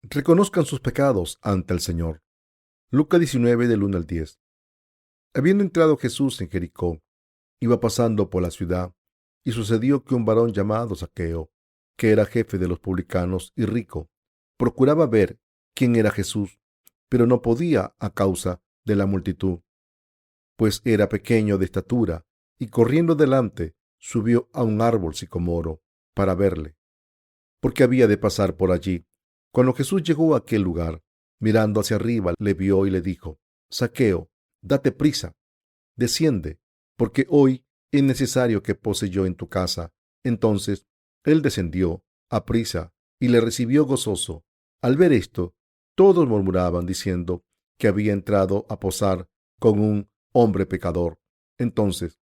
reconozcan sus pecados ante el Señor. Lucas 19, del 1 al 10. Habiendo entrado Jesús en Jericó, iba pasando por la ciudad, y sucedió que un varón llamado Zaqueo, que era jefe de los publicanos y rico, procuraba ver quién era Jesús, pero no podía a causa de la multitud, pues era pequeño de estatura, y corriendo delante, subió a un árbol sicomoro para verle, porque había de pasar por allí. Cuando Jesús llegó a aquel lugar, mirando hacia arriba, le vio y le dijo: Zaqueo, date prisa, desciende, porque hoy es necesario que pose yo en tu casa. Entonces él descendió a prisa y le recibió gozoso. Al ver esto, todos murmuraban diciendo que había entrado a posar con un hombre pecador. Entonces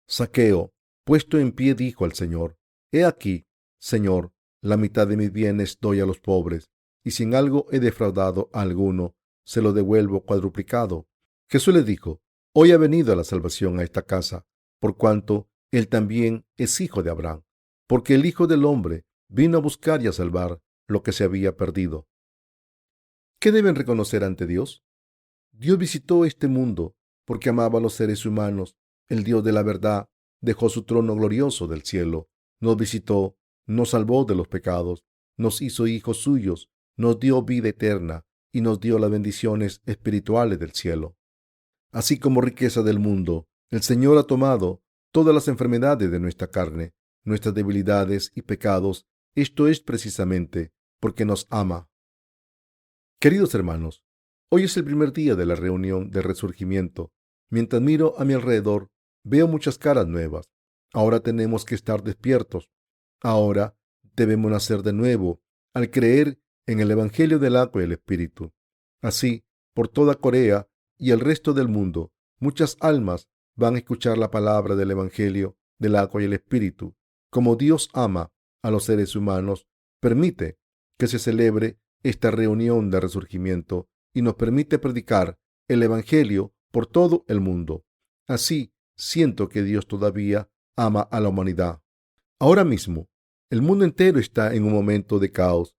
Zaqueo, puesto en pie, dijo al Señor: He aquí, Señor, la mitad de mis bienes doy a los pobres, y si en algo he defraudado a alguno, se lo devuelvo cuadruplicado. Jesús le dijo: Hoy ha venido la salvación a esta casa, por cuanto él también es hijo de Abraham, porque el Hijo del Hombre vino a buscar y a salvar lo que se había perdido. ¿Qué deben reconocer ante Dios? Dios visitó este mundo porque amaba a los seres humanos. El Dios de la verdad dejó su trono glorioso del cielo, nos visitó, nos salvó de los pecados, nos hizo hijos suyos, nos dio vida eterna y nos dio las bendiciones espirituales del cielo. Así como riqueza del mundo, el Señor ha tomado todas las enfermedades de nuestra carne, nuestras debilidades y pecados. Esto es precisamente porque nos ama. Queridos hermanos, hoy es el primer día de la reunión de resurgimiento. Mientras miro a mi alrededor, veo muchas caras nuevas. Ahora tenemos que estar despiertos. Ahora debemos nacer de nuevo al creer en el Evangelio del agua y el Espíritu. Así, por toda Corea y el resto del mundo, muchas almas van a escuchar la palabra del Evangelio del agua y el Espíritu. Como Dios ama a los seres humanos, permite que se celebre esta reunión de resurgimiento y nos permite predicar el Evangelio por todo el mundo. Así, siento que Dios todavía ama a la humanidad. Ahora mismo, el mundo entero está en un momento de caos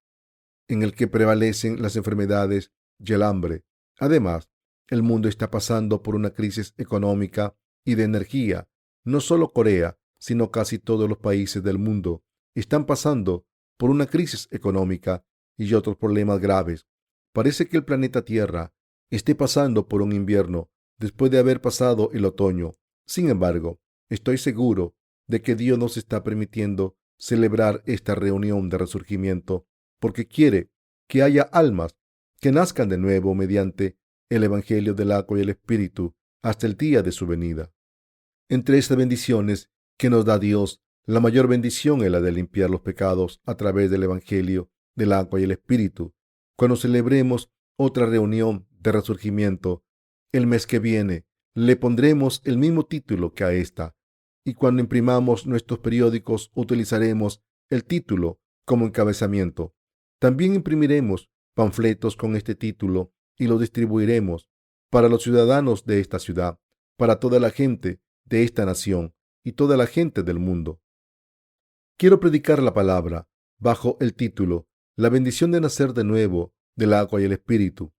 en el que prevalecen las enfermedades y el hambre. Además, el mundo está pasando por una crisis económica y de energía. No solo Corea, sino casi todos los países del mundo están pasando por una crisis económica y otros problemas graves. Parece que el planeta Tierra esté pasando por un invierno después de haber pasado el otoño. Sin embargo, estoy seguro de que Dios nos está permitiendo celebrar esta reunión de resurgimiento porque quiere que haya almas que nazcan de nuevo mediante el Evangelio del agua y el Espíritu hasta el día de su venida. Entre estas bendiciones que nos da Dios, la mayor bendición es la de limpiar los pecados a través del Evangelio del agua y el Espíritu. Cuando celebremos otra reunión de resurgimiento el mes que viene, le pondremos el mismo título que a esta, y cuando imprimamos nuestros periódicos utilizaremos el título como encabezamiento. También imprimiremos panfletos con este título y los distribuiremos para los ciudadanos de esta ciudad, para toda la gente de esta nación y toda la gente del mundo. Quiero predicar la palabra bajo el título La bendición de nacer de nuevo del agua y el Espíritu.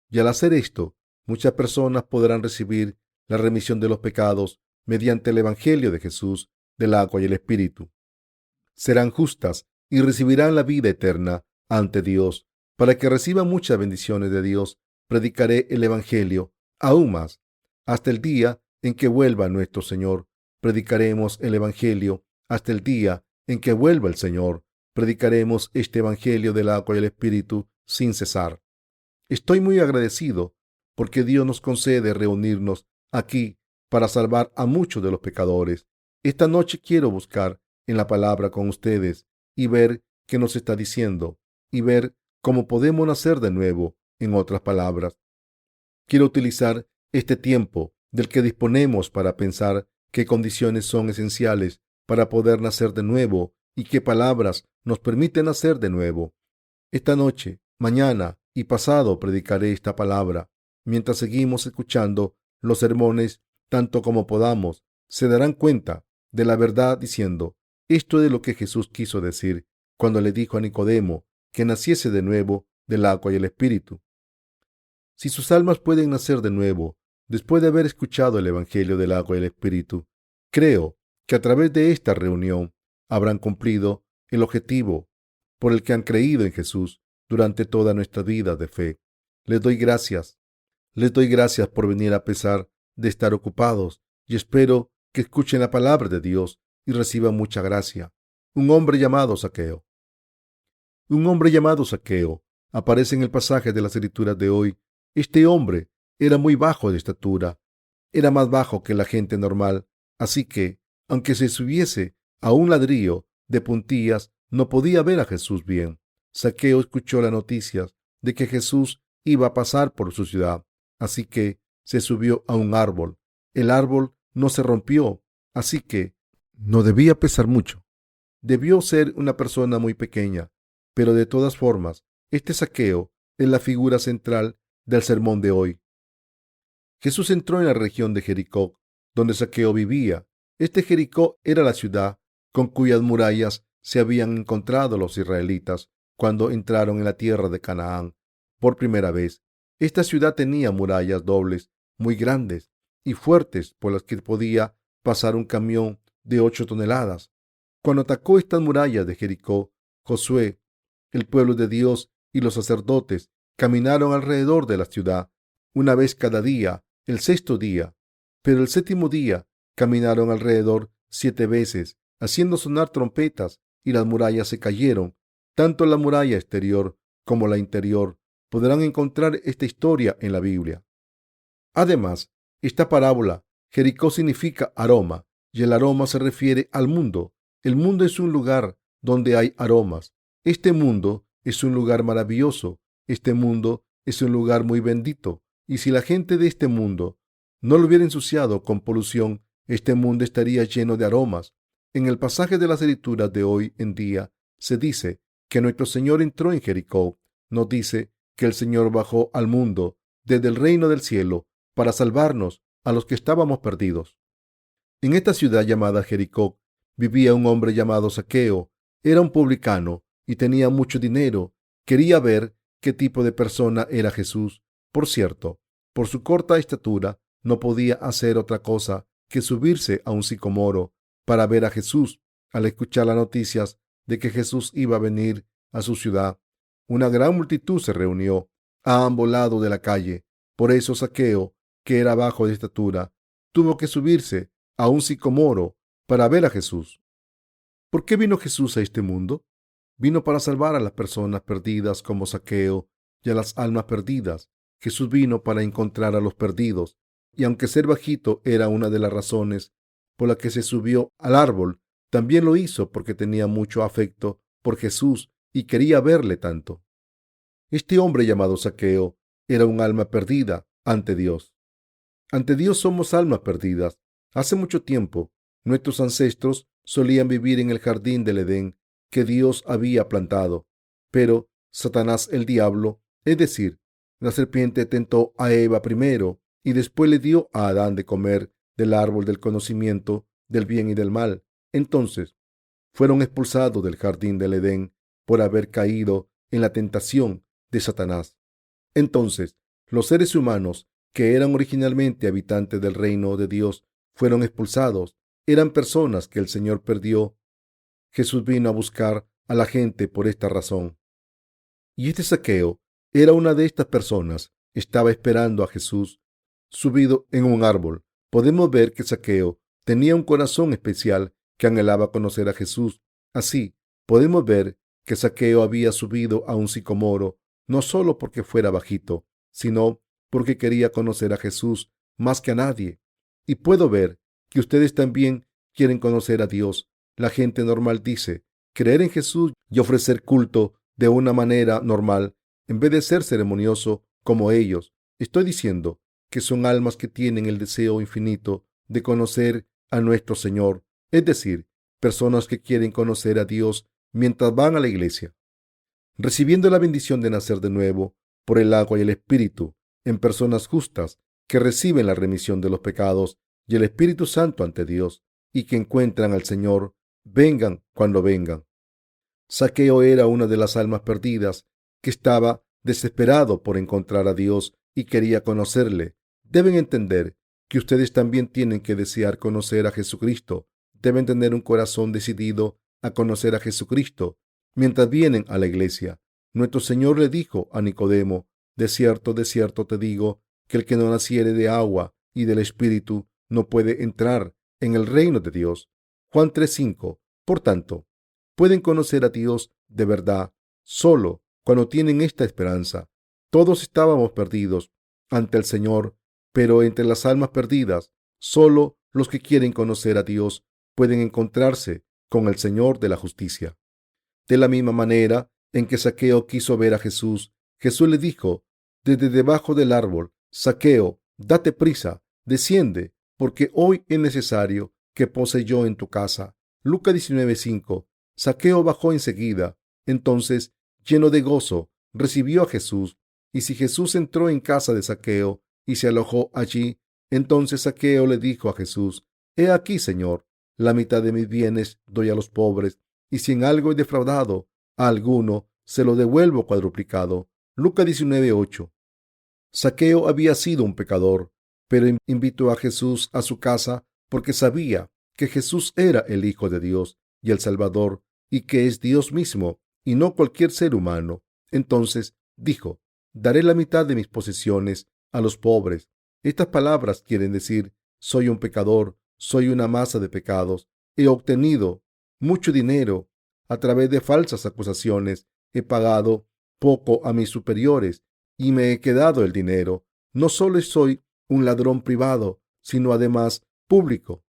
Y al hacer esto, muchas personas podrán recibir la remisión de los pecados mediante el Evangelio de Jesús del agua y el Espíritu. Serán justas y recibirán la vida eterna ante Dios. Para que reciban muchas bendiciones de Dios, predicaré el Evangelio aún más. Hasta el día en que vuelva nuestro Señor, predicaremos el Evangelio. Hasta el día en que vuelva el Señor, predicaremos este Evangelio del agua y el Espíritu sin cesar. Estoy muy agradecido porque Dios nos concede reunirnos aquí para salvar a muchos de los pecadores. Esta noche quiero buscar en la palabra con ustedes y ver qué nos está diciendo y ver cómo podemos nacer de nuevo. En otras palabras, quiero utilizar este tiempo del que disponemos para pensar qué condiciones son esenciales para poder nacer de nuevo y qué palabras nos permiten nacer de nuevo. Esta noche, mañana y pasado predicaré esta palabra. Mientras seguimos escuchando los sermones, tanto como podamos, se darán cuenta de la verdad diciendo: esto es lo que Jesús quiso decir cuando le dijo a Nicodemo que naciese de nuevo del agua y el espíritu. Si sus almas pueden nacer de nuevo después de haber escuchado el Evangelio del agua y el espíritu, creo que a través de esta reunión habrán cumplido el objetivo por el que han creído en Jesús durante toda nuestra vida de fe. Les doy gracias. Les doy gracias por venir a pesar de estar ocupados y espero que escuchen la palabra de Dios y reciban mucha gracia. Un hombre llamado Zaqueo. Un hombre llamado Zaqueo aparece en el pasaje de las Escrituras de hoy. Este hombre era muy bajo de estatura, era más bajo que la gente normal, así que, aunque se subiese a un ladrillo de puntillas, no podía ver a Jesús bien. Zaqueo escuchó las noticias de que Jesús iba a pasar por su ciudad, así que se subió a un árbol. El árbol no se rompió, así que no debía pesar mucho. Debió ser una persona muy pequeña, pero de todas formas, este Zaqueo es la figura central del sermón de hoy. Jesús entró en la región de Jericó, donde Zaqueo vivía. Este Jericó era la ciudad con cuyas murallas se habían encontrado los israelitas cuando entraron en la tierra de Canaán por primera vez. Esta ciudad tenía murallas dobles, muy grandes y fuertes, por las que podía pasar un camión de 8 toneladas. Cuando atacó estas murallas de Jericó, Josué, el pueblo de Dios y los sacerdotes caminaron alrededor de la ciudad una vez cada día, el sexto día. Pero el séptimo día caminaron alrededor 7 veces, haciendo sonar trompetas, y las murallas se cayeron. Tanto la muralla exterior como la interior. Podrán encontrar esta historia en la Biblia. Además, esta parábola, Jericó significa aroma, y el aroma se refiere al mundo. El mundo es un lugar donde hay aromas. Este mundo es un lugar maravilloso. Este mundo es un lugar muy bendito. Y si la gente de este mundo no lo hubiera ensuciado con polución, este mundo estaría lleno de aromas. En el pasaje de las Escrituras de hoy en día se dice que nuestro Señor entró en Jericó. Nos dice que el Señor bajó al mundo desde el reino del cielo para salvarnos a los que estábamos perdidos. En esta ciudad llamada Jericó vivía un hombre llamado Zaqueo. Era un publicano y tenía mucho dinero. Quería ver qué tipo de persona era Jesús. Por cierto, por su corta estatura, no podía hacer otra cosa que subirse a un sicomoro para ver a Jesús. Al escuchar las noticias de que Jesús iba a venir a su ciudad, una gran multitud se reunió a ambos lados de la calle. Por eso Zaqueo, que era bajo de estatura, tuvo que subirse a un sicomoro para ver a Jesús. ¿Por qué vino Jesús a este mundo? Vino para salvar a las personas perdidas como Zaqueo y a las almas perdidas. Jesús vino para encontrar a los perdidos, y aunque ser bajito era una de las razones por la que se subió al árbol, también lo hizo porque tenía mucho afecto por Jesús y quería verle tanto. Este hombre llamado Zaqueo era un alma perdida ante Dios. Ante Dios somos almas perdidas. Hace mucho tiempo, nuestros ancestros solían vivir en el jardín del Edén que Dios había plantado, pero Satanás, el diablo, es decir, la serpiente, tentó a Eva primero y después le dio a Adán de comer del árbol del conocimiento del bien y del mal. Entonces, fueron expulsados del jardín del Edén por haber caído en la tentación de Satanás. Entonces, los seres humanos que eran originalmente habitantes del reino de Dios fueron expulsados. Eran personas que el Señor perdió. Jesús vino a buscar a la gente por esta razón. Y este Zaqueo era una de estas personas. Estaba esperando a Jesús subido en un árbol. Podemos ver que Zaqueo tenía un corazón especial que anhelaba conocer a Jesús. Así, podemos ver que Zaqueo había subido a un sicomoro no solo porque fuera bajito, sino porque quería conocer a Jesús más que a nadie. Y puedo ver que ustedes también quieren conocer a Dios. La gente normal dice creer en Jesús y ofrecer culto de una manera normal en vez de ser ceremonioso como ellos. Estoy diciendo que son almas que tienen el deseo infinito de conocer a nuestro Señor, es decir, personas que quieren conocer a Dios mientras van a la iglesia, recibiendo la bendición de nacer de nuevo por el agua y el Espíritu, en personas justas que reciben la remisión de los pecados y el Espíritu Santo ante Dios y que encuentran al Señor, vengan cuando vengan. Zaqueo era una de las almas perdidas que estaba desesperado por encontrar a Dios y quería conocerle. Deben entender que ustedes también tienen que desear conocer a Jesucristo. Deben tener un corazón decidido a conocer a Jesucristo mientras vienen a la iglesia. Nuestro Señor le dijo a Nicodemo: de cierto te digo, que el que no naciere de agua y del Espíritu no puede entrar en el reino de Dios. Juan 3:5. Por tanto, pueden conocer a Dios de verdad solo cuando tienen esta esperanza. Todos estábamos perdidos ante el Señor, pero entre las almas perdidas, solo los que quieren conocer a Dios pueden encontrarse con el Señor de la justicia. De la misma manera en que Zaqueo quiso ver a Jesús, Jesús le dijo desde debajo del árbol: Zaqueo, date prisa, desciende, porque hoy es necesario que pose yo en tu casa. Lucas 19:5. Zaqueo bajó enseguida. Entonces, lleno de gozo, recibió a Jesús. Y si Jesús entró en casa de Zaqueo y se alojó allí, entonces Zaqueo le dijo a Jesús: He aquí, Señor, la mitad de mis bienes doy a los pobres, y si en algo he defraudado a alguno, se lo devuelvo cuadruplicado. Lucas 19:8. Zaqueo había sido un pecador, pero invitó a Jesús a su casa porque sabía que Jesús era el Hijo de Dios y el Salvador, y que es Dios mismo y no cualquier ser humano. Entonces dijo: daré la mitad de mis posesiones a los pobres. Estas palabras quieren decir: soy un pecador, soy una masa de pecados, he obtenido mucho dinero a través de falsas acusaciones, he pagado poco a mis superiores y me he quedado el dinero. No solo soy un ladrón privado, sino además público.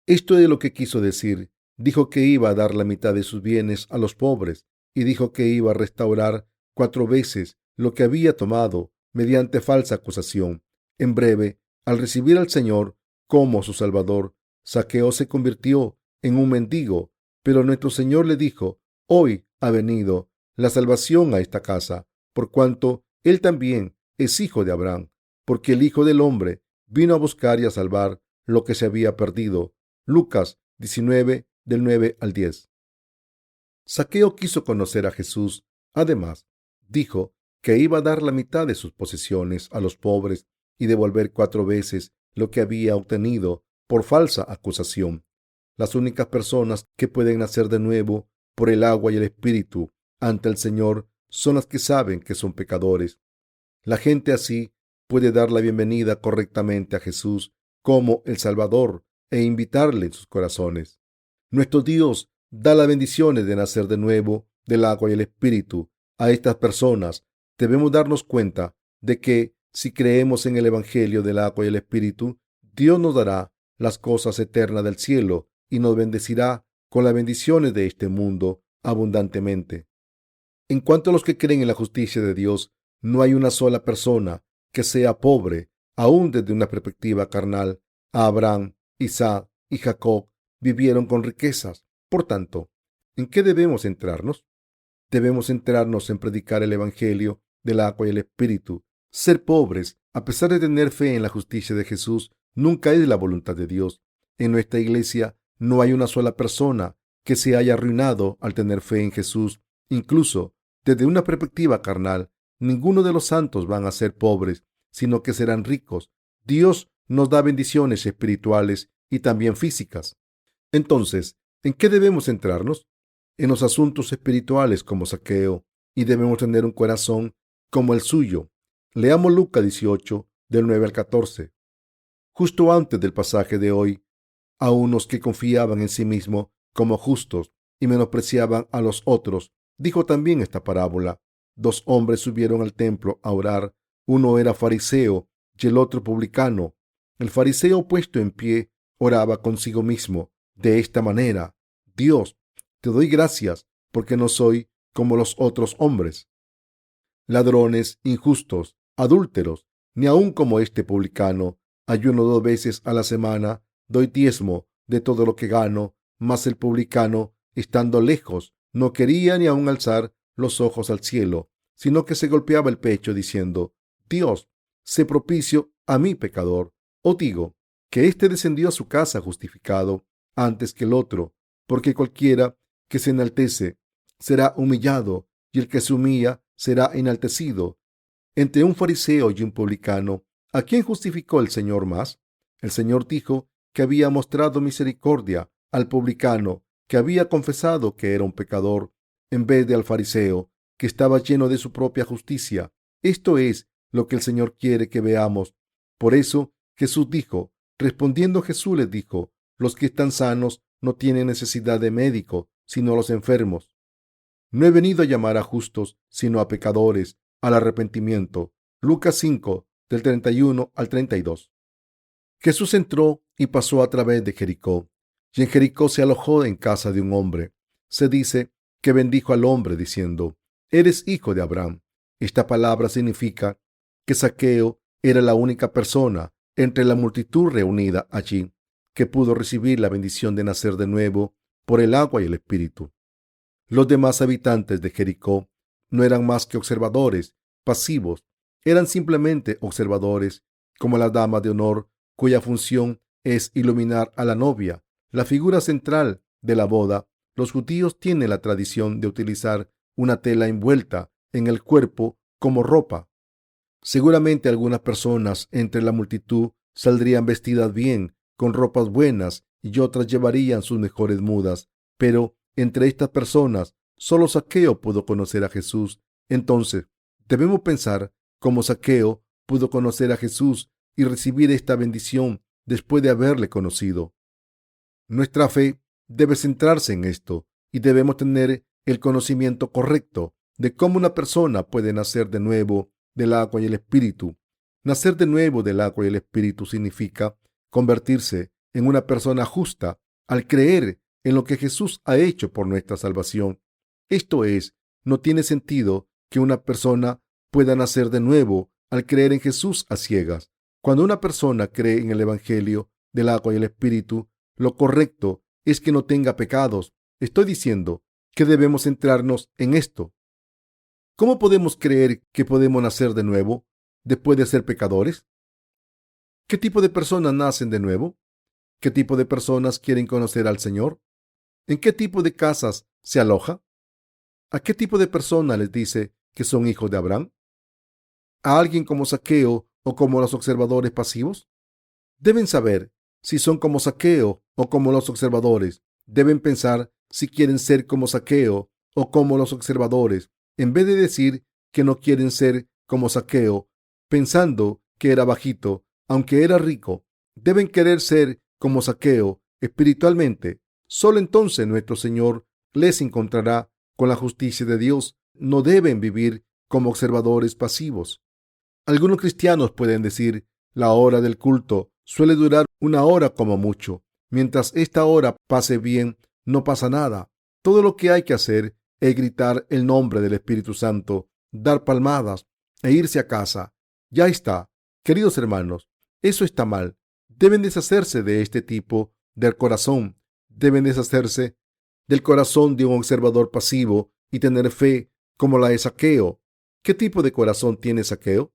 Esto es lo que quiso decir. Dijo que iba a dar la mitad de sus bienes a los pobres y dijo que iba a restaurar 4 veces lo que había tomado mediante falsa acusación. En breve, al recibir al Señor como su Salvador, Zaqueo se convirtió en un mendigo, pero nuestro Señor le dijo: hoy ha venido la salvación a esta casa, por cuanto él también es hijo de Abraham, porque el Hijo del Hombre vino a buscar y a salvar lo que se había perdido. Lucas 19, del 9 al 10. Zaqueo quiso conocer a Jesús. Además, dijo que iba a dar la mitad de sus posesiones a los pobres y devolver 4 veces lo que había obtenido por falsa acusación. Las únicas personas que pueden nacer de nuevo por el agua y el Espíritu ante el Señor son las que saben que son pecadores. La gente así puede dar la bienvenida correctamente a Jesús como el Salvador e invitarle en sus corazones. Nuestro Dios da las bendiciones de nacer de nuevo del agua y el Espíritu a estas personas. Debemos darnos cuenta de que si creemos en el Evangelio del agua y el Espíritu, Dios nos dará las cosas eternas del cielo y nos bendecirá con las bendiciones de este mundo abundantemente. En cuanto a los que creen en la justicia de Dios, no hay una sola persona que sea pobre, aún desde una perspectiva carnal. Abraham, Isaac y Jacob vivieron con riquezas. Por tanto, ¿en qué debemos centrarnos? Debemos centrarnos en predicar el Evangelio del agua y el Espíritu. Ser pobres, a pesar de tener fe en la justicia de Jesús, nunca es la voluntad de Dios. En nuestra iglesia no hay una sola persona que se haya arruinado al tener fe en Jesús. Incluso desde una perspectiva carnal, ninguno de los santos van a ser pobres, sino que serán ricos. Dios nos da bendiciones espirituales y también físicas. Entonces, ¿en qué debemos centrarnos? En los asuntos espirituales como Zaqueo, y debemos tener un corazón como el suyo. Leamos Lucas 18, del 9 al 14. Justo antes del pasaje de hoy, a unos que confiaban en sí mismos como justos y menospreciaban a los otros, dijo también esta parábola. 2 hombres subieron al templo a orar. Uno era fariseo y el otro publicano. El fariseo, puesto en pie, oraba consigo mismo de esta manera: Dios, te doy gracias porque no soy como los otros hombres, ladrones, injustos, adúlteros, ni aun como este publicano. Ayuno 2 veces a la semana, doy diezmo de todo lo que gano. Mas el publicano, estando lejos, no quería ni aun alzar los ojos al cielo, sino que se golpeaba el pecho diciendo: Dios, sé propicio a mí pecador. Os digo que éste descendió a su casa justificado antes que el otro, porque cualquiera que se enaltece será humillado y el que se humilla será enaltecido. Entre un fariseo y un publicano, ¿a quién justificó el Señor más? El Señor dijo que había mostrado misericordia al publicano, que había confesado que era un pecador, en vez de al fariseo, que estaba lleno de su propia justicia. Esto es lo que el Señor quiere que veamos. Por eso Jesús dijo, respondiendo Jesús les dijo, los que están sanos no tienen necesidad de médico, sino los enfermos. No he venido a llamar a justos, sino a pecadores, al arrepentimiento. Lucas 5, del 31 al 32. Jesús entró y pasó a través de Jericó, y en Jericó se alojó en casa de un hombre. Se dice que bendijo al hombre diciendo, eres hijo de Abraham. Esta palabra significa que Zaqueo era la única persona entre la multitud reunida allí que pudo recibir la bendición de nacer de nuevo por el agua y el Espíritu. Los demás habitantes de Jericó no eran más que observadores pasivos, eran simplemente observadores, como las damas de honor, cuya función es iluminar a la novia, la figura central de la boda. Los judíos tienen la tradición de utilizar una tela envuelta en el cuerpo como ropa. Seguramente algunas personas entre la multitud saldrían vestidas bien, con ropas buenas, y otras llevarían sus mejores mudas, pero entre estas personas solo Zaqueo pudo conocer a Jesús. Entonces, debemos pensar cómo Zaqueo pudo conocer a Jesús y recibir esta bendición después de haberle conocido. Nuestra fe debe centrarse en esto y debemos tener el conocimiento correcto de cómo una persona puede nacer de nuevo del agua y el Espíritu. Nacer de nuevo del agua y el Espíritu significa convertirse en una persona justa al creer en lo que Jesús ha hecho por nuestra salvación. Esto es, no tiene sentido que una persona pueda nacer de nuevo al creer en Jesús a ciegas. Cuando una persona cree en el Evangelio del agua y el Espíritu, lo correcto es que no tenga pecados. Estoy diciendo que debemos centrarnos en esto. ¿Cómo podemos creer que podemos nacer de nuevo después de ser pecadores? ¿Qué tipo de personas nacen de nuevo? ¿Qué tipo de personas quieren conocer al Señor? ¿En qué tipo de casas se aloja? ¿A qué tipo de personas les dice que son hijos de Abraham? ¿A alguien como Zaqueo o como los observadores pasivos? Deben saber si son como Zaqueo o como los observadores. Deben pensar si quieren ser como Zaqueo o como los observadores, en vez de decir que no quieren ser como Zaqueo, pensando que era bajito, aunque era rico. Deben querer ser como Zaqueo espiritualmente. Solo entonces nuestro Señor les encontrará con la justicia de Dios. No deben vivir como observadores pasivos. Algunos cristianos pueden decir, la hora del culto suele durar una hora como mucho. Mientras esta hora pase bien, no pasa nada. Todo lo que hay que hacer es gritar el nombre del Espíritu Santo, dar palmadas e irse a casa. Ya está. Queridos hermanos, eso está mal. Deben deshacerse de este tipo del corazón. Deben deshacerse del corazón de un observador pasivo y tener fe como la de Zaqueo. ¿Qué tipo de corazón tiene Zaqueo?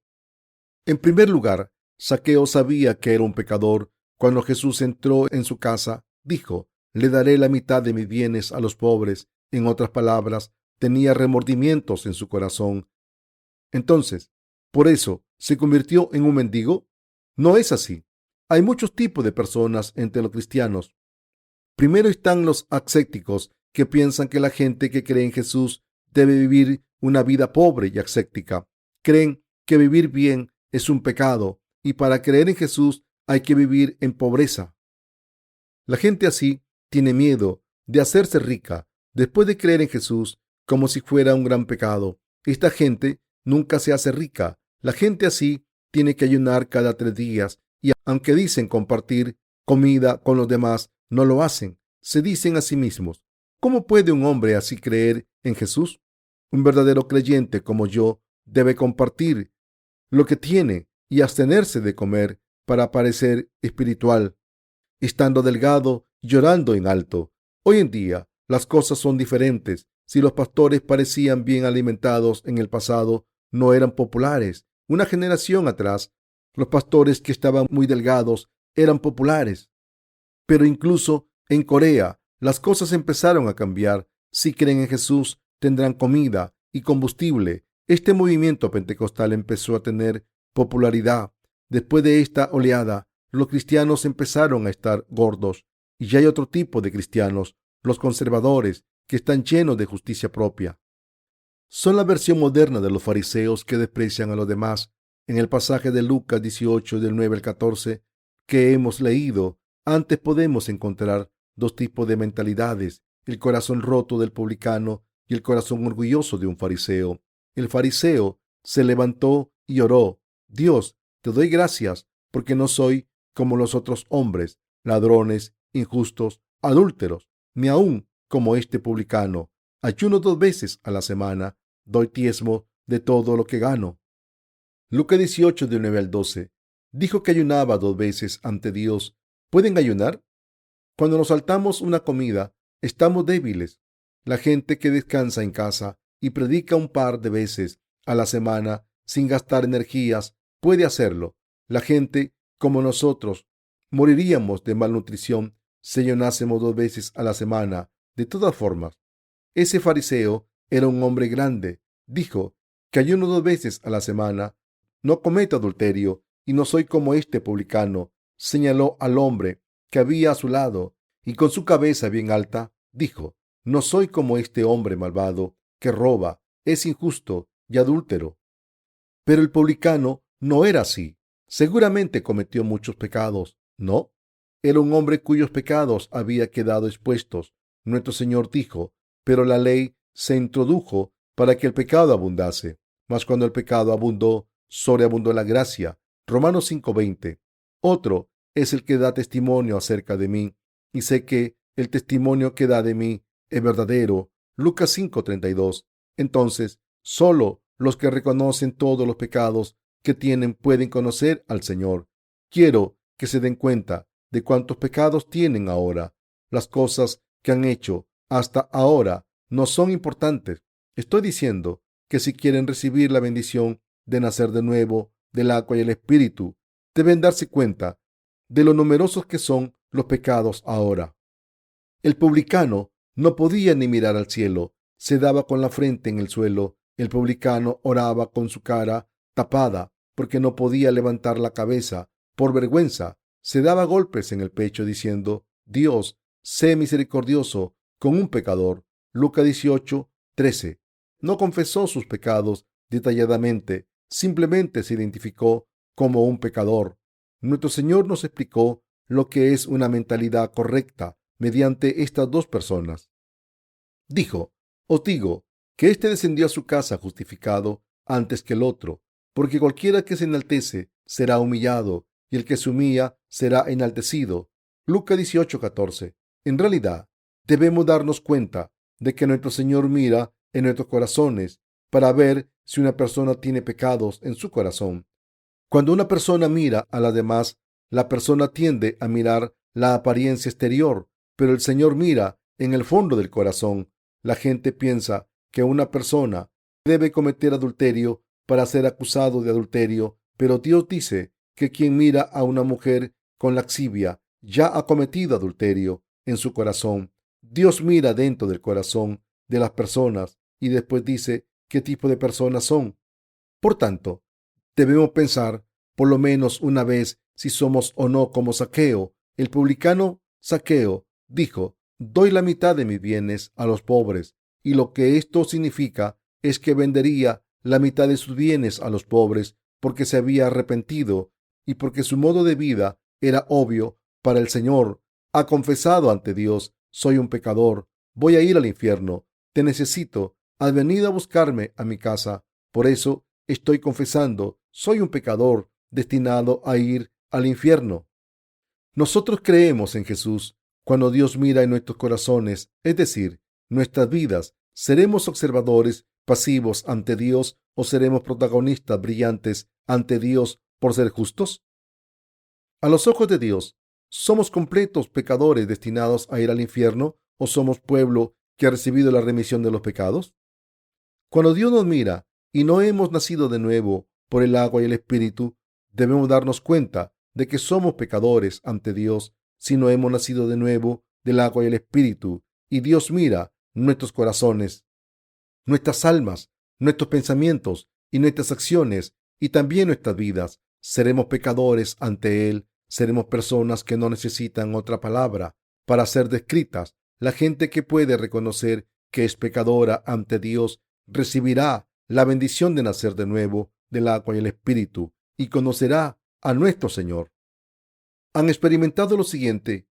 En primer lugar, Zaqueo sabía que era un pecador. Cuando Jesús entró en su casa, dijo, le daré la mitad de mis bienes a los pobres. En otras palabras, tenía remordimientos en su corazón. Entonces, ¿por eso se convirtió en un mendigo? No es así. Hay muchos tipos de personas entre los cristianos. Primero están los ascéticos, que piensan que la gente que cree en Jesús debe vivir una vida pobre y ascética. Creen que vivir bien es un pecado y para creer en Jesús hay que vivir en pobreza. La gente así tiene miedo de hacerse rica después de creer en Jesús, como si fuera un gran pecado. Esta gente nunca se hace rica. La gente así tiene que ayunar cada 3 días y aunque dicen compartir comida con los demás, no lo hacen. Se dicen a sí mismos, ¿cómo puede un hombre así creer en Jesús? Un verdadero creyente como yo debe compartir lo que tiene y abstenerse de comer para parecer espiritual, estando delgado y llorando en alto. Hoy en día las cosas son diferentes. Si los pastores parecían bien alimentados en el pasado, no eran populares. Una generación atrás, los pastores que estaban muy delgados eran populares. Pero incluso en Corea, las cosas empezaron a cambiar. Si creen en Jesús, tendrán comida y combustible. Este movimiento pentecostal empezó a tener popularidad. Después de esta oleada, los cristianos empezaron a estar gordos, y ya hay otro tipo de cristianos, los conservadores, que están llenos de justicia propia. Son la versión moderna de los fariseos que desprecian a los demás. En el pasaje de Lucas 18, del 9 al 14, que hemos leído, antes podemos encontrar dos tipos de mentalidades: el corazón roto del publicano y el corazón orgulloso de un fariseo. El fariseo se levantó y oró: Dios, te doy gracias porque no soy como los otros hombres, ladrones, injustos, adúlteros, ni aun como este publicano. Ayuno 2 veces a la semana, doy diezmo de todo lo que gano. Lucas 18, del 9 al 12. Dijo que ayunaba 2 veces ante Dios. ¿Pueden ayunar? Cuando nos saltamos una comida, estamos débiles. La gente que descansa en casa y predica un par de veces a la semana sin gastar energías puede hacerlo. La gente como nosotros moriríamos de malnutrición si ayunásemos 2 veces a la semana. De todas formas, ese fariseo era un hombre grande. Dijo que ayuno 2 veces a la semana, no cometo adulterio y no soy como este publicano. Señaló al hombre que había a su lado y con su cabeza bien alta dijo: no soy como este hombre malvado que roba, es injusto y adúltero. Pero el publicano no era así. Seguramente cometió muchos pecados. No, era un hombre cuyos pecados había quedado expuestos. Nuestro Señor dijo: pero la ley se introdujo para que el pecado abundase. Mas cuando el pecado abundó, sobreabundó la gracia. Romanos 5:20. Otro es el que da testimonio acerca de mí, y sé que el testimonio que da de mí es verdadero. Lucas 5:32. Entonces, solo los que reconocen todos los pecados que tienen pueden conocer al Señor. Quiero que se den cuenta de cuántos pecados tienen ahora. Las cosas que han hecho hasta ahora no son importantes. Estoy diciendo que si quieren recibir la bendición de nacer de nuevo del agua y el Espíritu, deben darse cuenta de lo numerosos que son los pecados ahora. El publicano no podía ni mirar al cielo, se daba con la frente en el suelo. El publicano oraba con su cara tapada porque no podía levantar la cabeza por vergüenza. Se daba golpes en el pecho diciendo: Dios, sé misericordioso con un pecador. Lucas 18:13. No confesó sus pecados detalladamente, simplemente se identificó como un pecador. Nuestro Señor nos explicó lo que es una mentalidad correcta mediante estas dos personas. Dijo: os digo que éste descendió a su casa justificado antes que el otro, porque cualquiera que se enaltece será humillado, y el que se humilla será enaltecido. Lucas 18:14. En realidad, debemos darnos cuenta de que nuestro Señor mira en nuestros corazones para ver si una persona tiene pecados en su corazón. Cuando una persona mira a las demás, la persona tiende a mirar la apariencia exterior, pero el Señor mira en el fondo del corazón. La gente piensa que una persona debe cometer adulterio para ser acusado de adulterio, pero Dios dice que quien mira a una mujer con lascivia ya ha cometido adulterio en su corazón. Dios mira dentro del corazón de las personas y después dice qué tipo de personas son. Por tanto, debemos pensar por lo menos una vez si somos o no como Zaqueo. El publicano Zaqueo dijo: doy la mitad de mis bienes a los pobres. Y lo que esto significa es que vendería la mitad de sus bienes a los pobres porque se había arrepentido y porque su modo de vida era obvio para el Señor. Ha confesado ante Dios: soy un pecador, voy a ir al infierno, te necesito, has venido a buscarme a mi casa. Por eso estoy confesando: soy un pecador destinado a ir al infierno. Nosotros creemos en Jesús. Cuando Dios mira en nuestros corazones, es decir, nuestras vidas, ¿seremos observadores pasivos ante Dios o seremos protagonistas brillantes ante Dios por ser justos? A los ojos de Dios, ¿somos completos pecadores destinados a ir al infierno o somos pueblo que ha recibido la remisión de los pecados? Cuando Dios nos mira y no hemos nacido de nuevo por el agua y el Espíritu, debemos darnos cuenta de que somos pecadores ante Dios si no hemos nacido de nuevo del agua y el Espíritu, y Dios mira nuestros corazones. nuestras almas, nuestros pensamientos y nuestras acciones y también nuestras vidas. Seremos pecadores ante Él. Seremos personas que no necesitan otra palabra para ser descritas. La gente que puede reconocer que es pecadora ante Dios recibirá la bendición de nacer de nuevo del agua y el Espíritu y conocerá a nuestro Señor. ¿Han experimentado lo siguiente?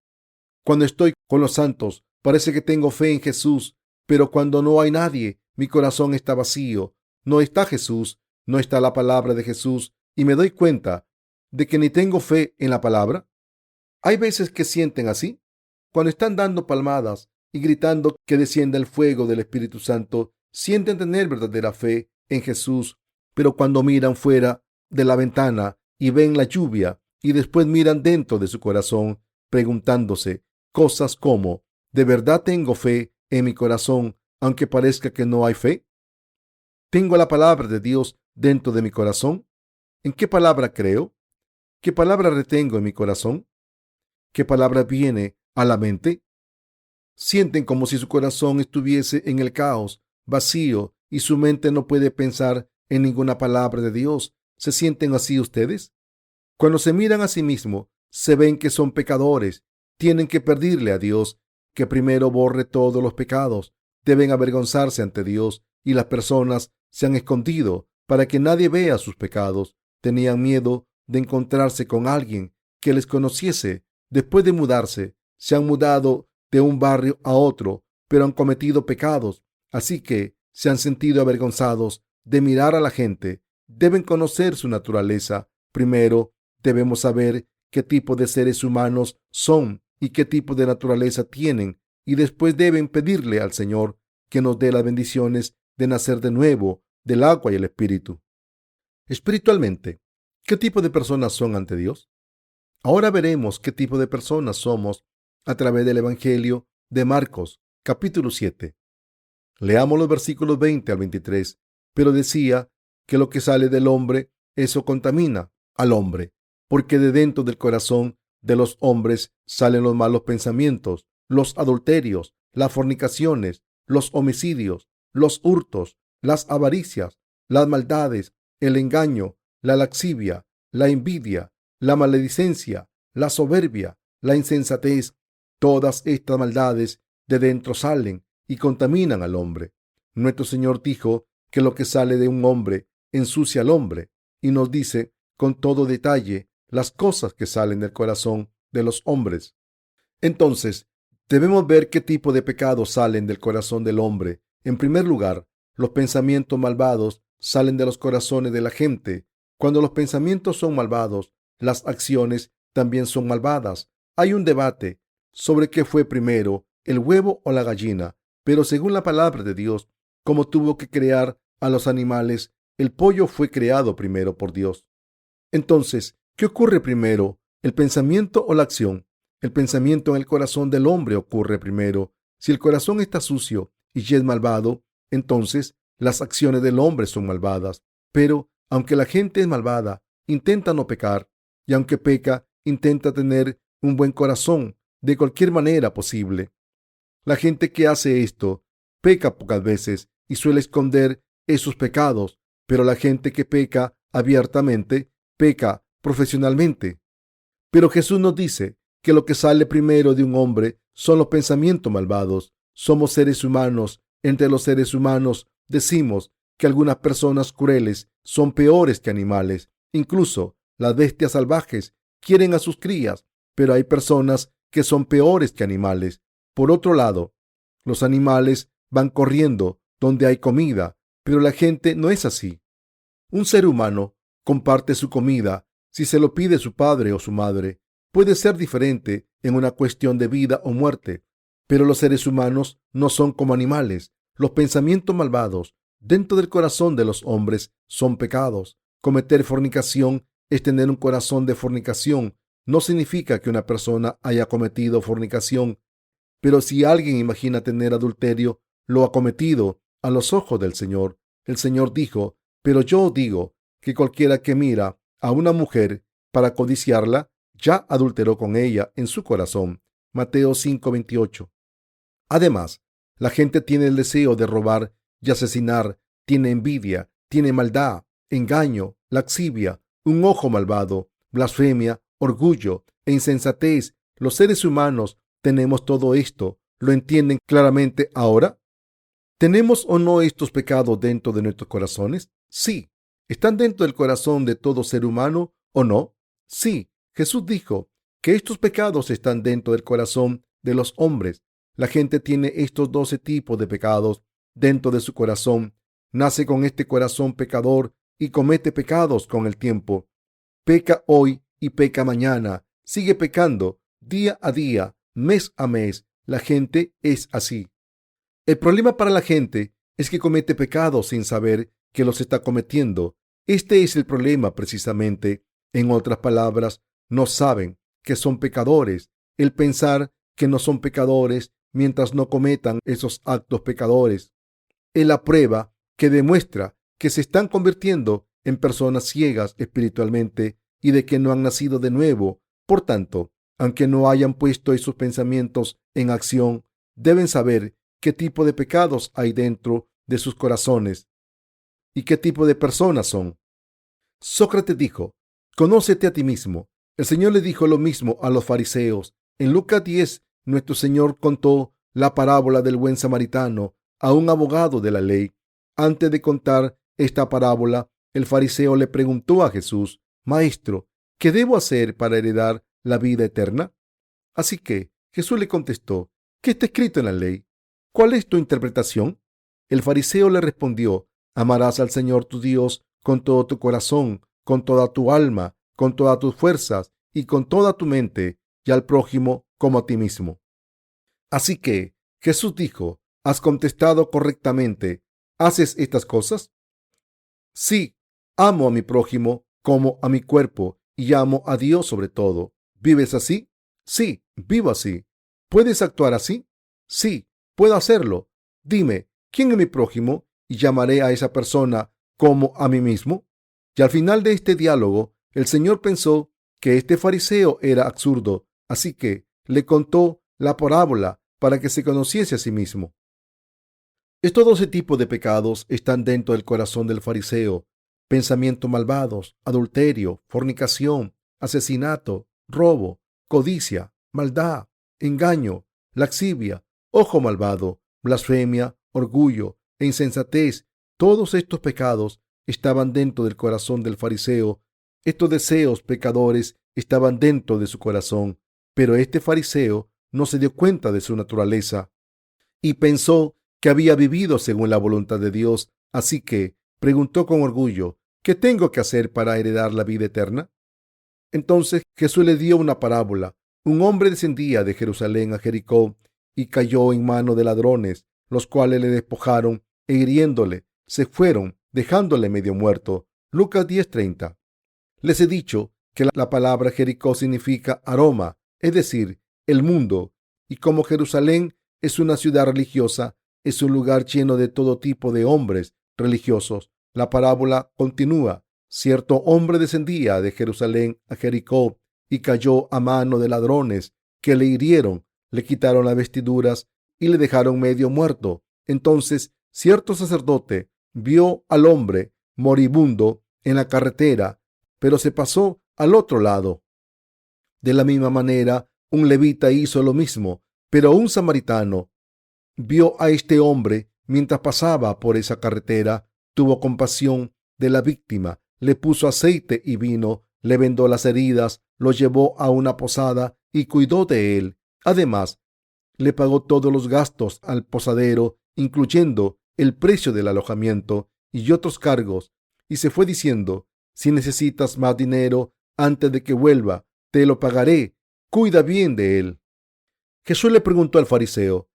Cuando estoy con los santos, parece que tengo fe en Jesús, pero cuando no hay nadie, mi corazón está vacío. No está Jesús, no está la palabra de Jesús, y me doy cuenta de que ni tengo fe en la palabra. Hay veces que sienten así, cuando están dando palmadas y gritando que descienda el fuego del Espíritu Santo, sienten tener verdadera fe en Jesús, pero cuando miran fuera de la ventana y ven la lluvia y después miran dentro de su corazón, preguntándose cosas como, ¿de verdad tengo fe en mi corazón aunque parezca que no hay fe? ¿Tengo la palabra de Dios dentro de mi corazón? ¿En qué palabra creo? ¿Qué palabra retengo en mi corazón? ¿Qué palabra viene a la mente? Sienten como si su corazón estuviese en el caos, vacío, y su mente no puede pensar en ninguna palabra de Dios. ¿Se sienten así ustedes? Cuando se miran a sí mismos, se ven que son pecadores. Tienen que pedirle a Dios que primero borre todos los pecados. Deben avergonzarse ante Dios, y las personas se han escondido para que nadie vea sus pecados. Tenían miedo de encontrarse con alguien que les conociese. Después de mudarse, se han mudado de un barrio a otro, pero han cometido pecados, así que se han sentido avergonzados de mirar a la gente. Deben conocer su naturaleza. Primero, debemos saber qué tipo de seres humanos son y qué tipo de naturaleza tienen, y después deben pedirle al Señor que nos dé las bendiciones de nacer de nuevo del agua y el Espíritu. Espiritualmente, ¿qué tipo de personas son ante Dios? Ahora veremos qué tipo de personas somos a través del Evangelio de Marcos, capítulo 7. Leamos los versículos 20 al 23. Pero decía que lo que sale del hombre, eso contamina al hombre, porque de dentro del corazón de los hombres salen los malos pensamientos, los adulterios, las fornicaciones, los homicidios, los hurtos, las avaricias, las maldades, el engaño, la lascivia, la envidia, la maledicencia, la soberbia, la insensatez. Todas estas maldades de dentro salen y contaminan al hombre. Nuestro Señor dijo que lo que sale de un hombre ensucia al hombre, y nos dice con todo detalle las cosas que salen del corazón de los hombres. Entonces, debemos ver qué tipo de pecados salen del corazón del hombre. En primer lugar, los pensamientos malvados salen de los corazones de la gente. Cuando los pensamientos son malvados, las acciones también son malvadas. Hay un debate sobre qué fue primero, el huevo o la gallina, pero según la palabra de Dios, como tuvo que crear a los animales, el pollo fue creado primero por Dios. Entonces, ¿qué ocurre primero, el pensamiento o la acción? El pensamiento en el corazón del hombre ocurre primero. Si el corazón está sucio y ya es malvado, entonces las acciones del hombre son malvadas. Pero, aunque la gente es malvada, intenta no pecar, y aunque peca, intenta tener un buen corazón de cualquier manera posible. La gente que hace esto peca pocas veces y suele esconder esos pecados, pero la gente que peca abiertamente peca profesionalmente. Pero Jesús nos dice que lo que sale primero de un hombre son los pensamientos malvados. Somos seres humanos. Entre los seres humanos decimos que algunas personas crueles son peores que animales. Incluso las bestias salvajes quieren a sus crías, pero hay personas que son peores que animales. Por otro lado, los animales van corriendo donde hay comida, pero la gente no es así. Un ser humano comparte su comida si se lo pide su padre o su madre. Puede ser diferente en una cuestión de vida o muerte, pero los seres humanos no son como animales. Los pensamientos malvados dentro del corazón de los hombres son pecados. Cometer fornicación es tener un corazón de fornicación. No significa que una persona haya cometido fornicación, pero si alguien imagina tener adulterio, lo ha cometido a los ojos del Señor. El Señor dijo: pero yo digo que cualquiera que mira a una mujer para codiciarla, ya adulteró con ella en su corazón. Mateo 5:28. Además, la gente tiene el deseo de robar y asesinar, tiene envidia, tiene maldad, engaño, lascivia, un ojo malvado, blasfemia, orgullo e insensatez. Los seres humanos tenemos todo esto. ¿Lo entienden claramente ahora? ¿Tenemos o no estos pecados dentro de nuestros corazones? Sí. ¿Están dentro del corazón de todo ser humano o no? Sí. Jesús dijo que estos pecados están dentro del corazón de los hombres. La gente tiene estos 12 tipos de pecados dentro de su corazón. Nace con este corazón pecador y comete pecados con el tiempo. Peca hoy y peca mañana. Sigue pecando día a día, mes a mes. La gente es así. El problema para la gente es que comete pecados sin saber que los está cometiendo. Este es el problema precisamente. En otras palabras, no saben que son pecadores. El pensar que no son pecadores mientras no cometan esos actos pecadores es la prueba que demuestra que se están convirtiendo en personas ciegas espiritualmente y de que no han nacido de nuevo. Por tanto, aunque no hayan puesto esos pensamientos en acción, deben saber qué tipo de pecados hay dentro de sus corazones y qué tipo de personas son. Sócrates dijo: conócete a ti mismo. El Señor le dijo lo mismo a los fariseos. En Lucas 10, nuestro Señor contó la parábola del buen samaritano a un abogado de la ley. Antes de contar esta parábola, el fariseo le preguntó a Jesús: Maestro, ¿qué debo hacer para heredar la vida eterna? Así que Jesús le contestó: ¿qué está escrito en la ley? ¿Cuál es tu interpretación? El fariseo le respondió: amarás al Señor tu Dios con todo tu corazón, con toda tu alma, con todas tus fuerzas y con toda tu mente, y al prójimo como a ti mismo. Así que Jesús dijo: has contestado correctamente. ¿Haces estas cosas? Sí, amo a mi prójimo como a mi cuerpo y amo a Dios sobre todo. ¿Vives así? Sí, vivo así. ¿Puedes actuar así? Sí, puedo hacerlo. Dime, ¿quién es mi prójimo? Y llamaré a esa persona como a mí mismo. Y al final de este diálogo, el Señor pensó que este fariseo era absurdo, así que le contó la parábola para que se conociese a sí mismo. Estos 12 tipos de pecados están dentro del corazón del fariseo: pensamientos malvados, adulterio, fornicación, asesinato, robo, codicia, maldad, engaño, lascivia, ojo malvado, blasfemia, orgullo e insensatez. Todos estos pecados estaban dentro del corazón del fariseo. Estos deseos pecadores estaban dentro de su corazón, pero este fariseo no se dio cuenta de su naturaleza y pensó que había vivido según la voluntad de Dios. Así que preguntó con orgullo: ¿qué tengo que hacer para heredar la vida eterna? Entonces Jesús le dio una parábola. Un hombre descendía de Jerusalén a Jericó y cayó en mano de ladrones, los cuales le despojaron e hiriéndole, se fueron, dejándole medio muerto. Lucas 10:30. Les he dicho que la palabra Jericó significa aroma, es decir, el mundo, y como Jerusalén es una ciudad religiosa, es un lugar lleno de todo tipo de hombres religiosos. La parábola continúa: cierto hombre descendía de Jerusalén a Jericó y cayó a mano de ladrones que le hirieron, le quitaron las vestiduras y le dejaron medio muerto. Entonces cierto sacerdote vio al hombre moribundo en la carretera, pero se pasó al otro lado. De la misma manera, un levita hizo lo mismo, pero un samaritano vio a este hombre mientras pasaba por esa carretera, tuvo compasión de la víctima, le puso aceite y vino, le vendó las heridas, lo llevó a una posada y cuidó de él. Además, le pagó todos los gastos al posadero, incluyendo el precio del alojamiento y otros cargos, y se fue diciendo: si necesitas más dinero antes de que vuelva, te lo pagaré. Cuida bien de él. Jesús le preguntó al fariseo: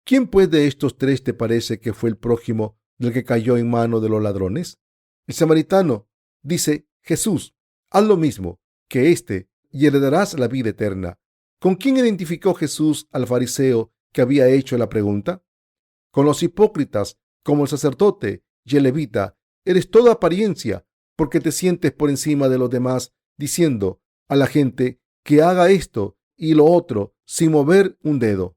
¿quién pues de estos tres te parece que fue el prójimo del que cayó en mano de los ladrones? El samaritano. Dice Jesús: haz lo mismo que éste y heredarás la vida eterna. ¿Con quién identificó Jesús al fariseo que había hecho la pregunta? Con los hipócritas, como el sacerdote y el levita. Eres toda apariencia, porque te sientes por encima de los demás, diciendo a la gente que haga esto y lo otro sin mover un dedo.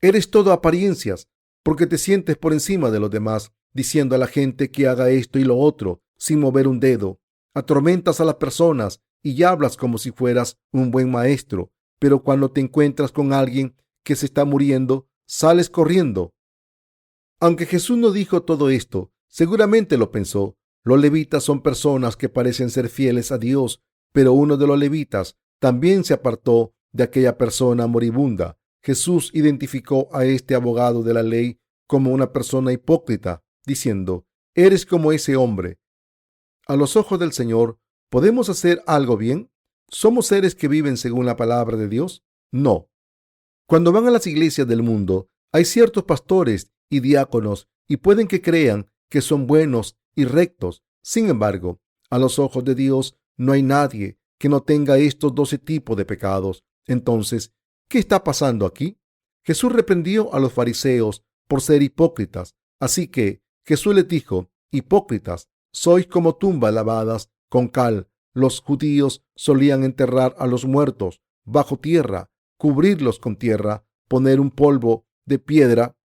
Eres todo apariencias, porque te sientes por encima de los demás, diciendo a la gente que haga esto y lo otro, sin mover un dedo. Atormentas a las personas y hablas como si fueras un buen maestro, pero cuando te encuentras con alguien que se está muriendo, sales corriendo. Aunque Jesús no dijo todo esto, seguramente lo pensó. Los levitas son personas que parecen ser fieles a Dios, pero uno de los levitas también se apartó de aquella persona moribunda. Jesús identificó a este abogado de la ley como una persona hipócrita, diciendo: eres como ese hombre. A los ojos del Señor, ¿podemos hacer algo bien? ¿Somos seres que viven según la palabra de Dios? No. Cuando van a las iglesias del mundo, hay ciertos pastores y diáconos y pueden que crean que son buenos y rectos. Sin embargo, a los ojos de Dios no hay nadie que no tenga estos 12 tipos de pecados. Entonces, ¿qué está pasando aquí? Jesús reprendió a los fariseos por ser hipócritas. Así que Jesús les dijo: hipócritas, sois como tumbas lavadas con cal. Los judíos solían enterrar a los muertos bajo tierra, cubrirlos con tierra, poner un polvo de piedra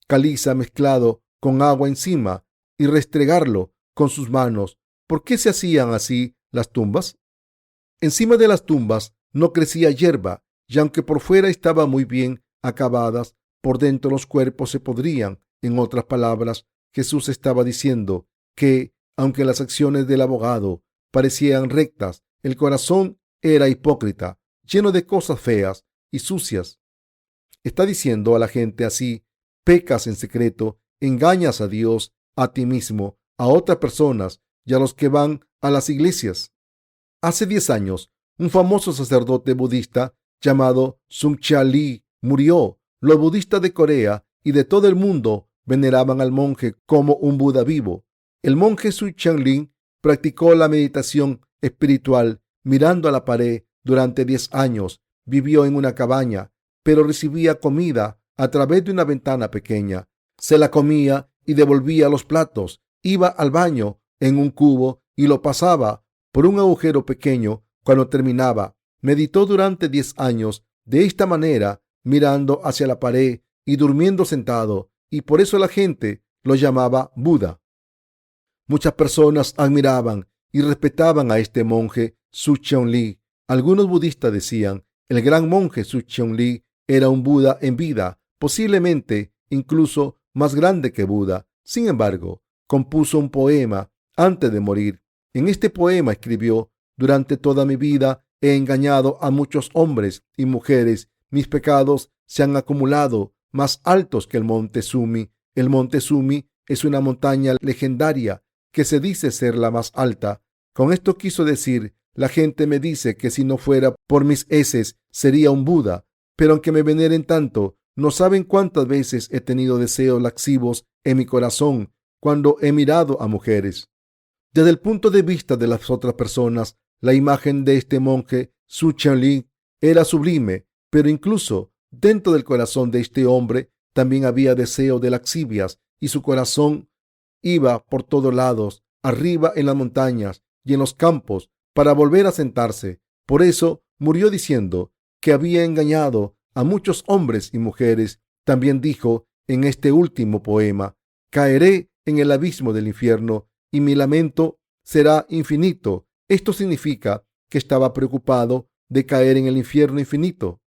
caliza mezclado con agua encima y restregarlo con sus manos. ¿Por qué se hacían así las tumbas? Encima de las tumbas no crecía hierba, y aunque por fuera estaban muy bien acabadas, por dentro los cuerpos se podrían. En otras palabras, Jesús estaba diciendo que, aunque las acciones del abogado parecían rectas, el corazón era hipócrita, lleno de cosas feas y sucias. Está diciendo a la gente así: pecas en secreto, engañas a Dios, a ti mismo, a otras personas y a los que van a las iglesias. Hace 10 años, un famoso sacerdote budista llamado Sung Cha Lee murió. Los budistas de Corea y de todo el mundo veneraban al monje como un Buda vivo. El monje Sung Cha Lee practicó la meditación espiritual mirando a la pared durante 10 años. Vivió en una cabaña, pero recibía comida a través de una ventana pequeña. Se la comía y devolvía los platos. Iba al baño en un cubo y lo pasaba por un agujero pequeño cuando terminaba. Meditó durante 10 años de esta manera, mirando hacia la pared y durmiendo sentado, y por eso la gente lo llamaba Buda. Muchas personas admiraban y respetaban a este monje Su Cheon Lee. Algunos budistas decían: el gran monje Su Cheon Lee era un Buda en vida, posiblemente incluso más grande que Buda. Sin embargo, compuso un poema antes de morir. En este poema escribió: durante toda mi vida he engañado a muchos hombres y mujeres. Mis pecados se han acumulado más altos que el monte Sumi. El monte Sumi es una montaña legendaria que se dice ser la más alta. Con esto quiso decir: la gente me dice que si no fuera por mis heces sería un Buda, pero aunque me veneren tanto, no saben cuántas veces he tenido deseos lascivos en mi corazón cuando he mirado a mujeres. Desde el punto de vista de las otras personas, la imagen de este monje Su Cheon Lee era sublime, pero incluso dentro del corazón de este hombre también había deseo de lascivias, y su corazón iba por todos lados, arriba en las montañas y en los campos, para volver a sentarse. Por eso murió diciendo que había engañado a muchos hombres y mujeres. También dijo en este último poema: caeré en el abismo del infierno y mi lamento será infinito. Esto significa que estaba preocupado de caer en el infierno infinito.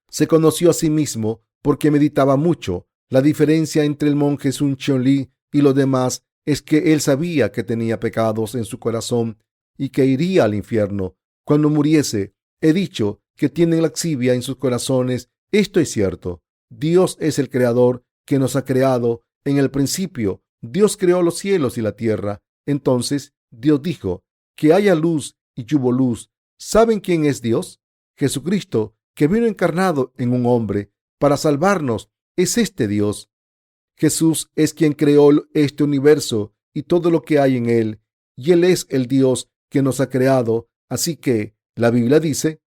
Se conoció a sí mismo porque meditaba mucho. La diferencia entre el monje Sun Cheon Lee y los demás es que él sabía que tenía pecados en su corazón y que iría al infierno cuando muriese. He dicho que tienen lascivia en sus corazones. Esto es cierto. Dios es el creador que nos ha creado. En el principio, Dios creó los cielos y la tierra. Entonces, Dios dijo: que haya luz, y hubo luz. ¿Saben quién es Dios? Jesucristo, que vino encarnado en un hombre para salvarnos, es este Dios. Jesús es quien creó este universo y todo lo que hay en él, y Él es el Dios que nos ha creado. Así que la Biblia dice: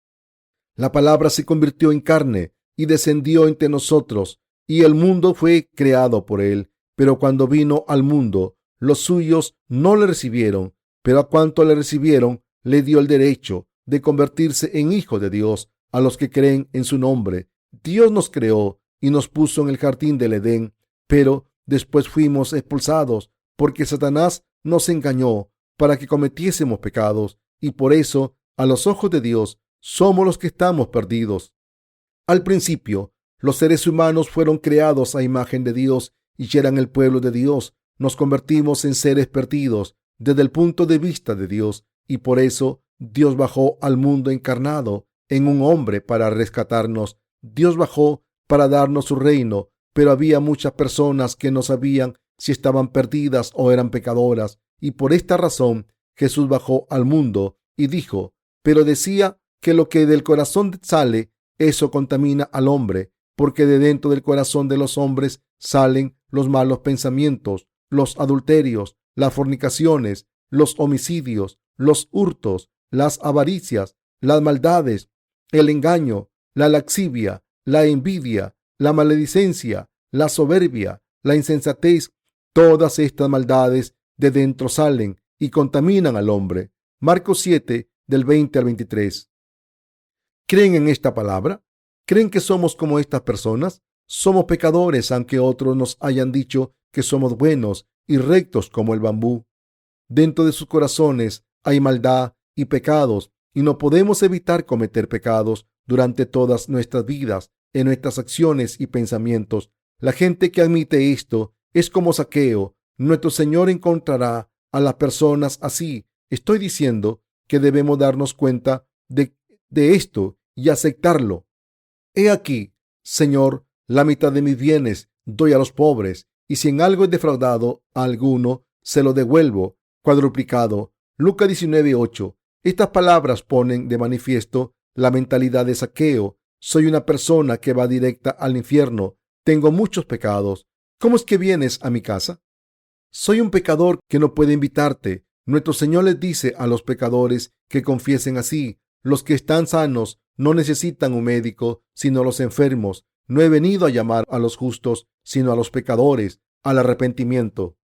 la palabra se convirtió en carne y descendió entre nosotros, y el mundo fue creado por Él. Pero cuando vino al mundo, los suyos no le recibieron, pero a cuanto le recibieron, le dio el derecho de convertirse en hijo de Dios a los que creen en su nombre. Dios nos creó y nos puso en el jardín del Edén pero después fuimos expulsados porque Satanás nos engañó para que cometiésemos pecados, y por eso, a los ojos de Dios, somos los que estamos perdidos. Al principio, los seres humanos fueron creados a imagen de Dios y eran el pueblo de Dios. Nos convertimos en seres perdidos desde el punto de vista de Dios, y por eso Dios bajó al mundo encarnado en un hombre para rescatarnos. Dios bajó para darnos su reino, pero había muchas personas que no sabían si estaban perdidas o eran pecadoras, y por esta razón Jesús bajó al mundo y dijo, pero decía que lo que del corazón sale, eso contamina al hombre, porque de dentro del corazón de los hombres salen los malos pensamientos, los adulterios, las fornicaciones, los homicidios, los hurtos, las avaricias, las maldades, el engaño, la lascivia, la envidia, la maledicencia, la soberbia, la insensatez. Todas estas maldades de dentro salen y contaminan al hombre. Marcos 7, del 20 al 23. ¿Creen en esta palabra? ¿Creen que somos como estas personas? Somos pecadores, aunque otros nos hayan dicho que somos buenos y rectos como el bambú. Dentro de sus corazones hay maldad y pecados, y no podemos evitar cometer pecados durante todas nuestras vidas, en nuestras acciones y pensamientos. La gente que admite esto es como Zaqueo. Nuestro Señor encontrará a las personas así. Estoy diciendo que debemos darnos cuenta de esto y aceptarlo. He aquí, Señor, la mitad de mis bienes doy a los pobres, y si en algo he defraudado a alguno, se lo devuelvo cuadruplicado. Lucas 19:8. Estas palabras ponen de manifiesto la mentalidad de Zaqueo. Soy una persona que va directa al infierno. Tengo muchos pecados. ¿Cómo es que vienes a mi casa? Soy un pecador que no puede invitarte. Nuestro Señor les dice a los pecadores que confiesen así. Los que están sanos no necesitan un médico, sino los enfermos. No he venido a llamar a los justos, sino a los pecadores, al arrepentimiento.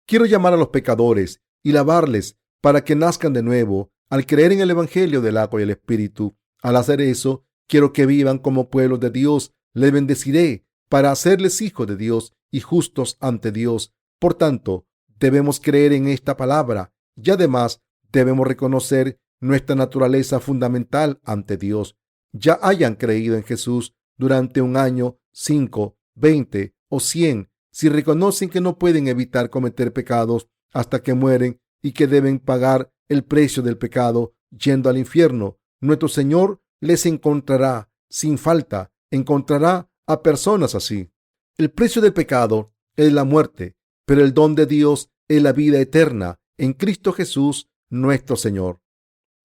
Quiero llamar a los pecadores y lavarles para que nazcan de nuevo al creer en el Evangelio del agua y el Espíritu. Al hacer eso, quiero que vivan como pueblos de Dios. Les bendeciré para hacerles hijos de Dios y justos ante Dios. Por tanto, debemos creer en esta palabra y además debemos reconocer nuestra naturaleza fundamental ante Dios. Ya hayan creído en Jesús durante un año, 5, 20 o 100, si reconocen que no pueden evitar cometer pecados hasta que mueren y que deben pagar el precio del pecado yendo al infierno, nuestro Señor les encontrará sin falta. Encontrará a personas así. El precio del pecado es la muerte, pero el don de Dios es la vida eterna en Cristo Jesús, nuestro Señor.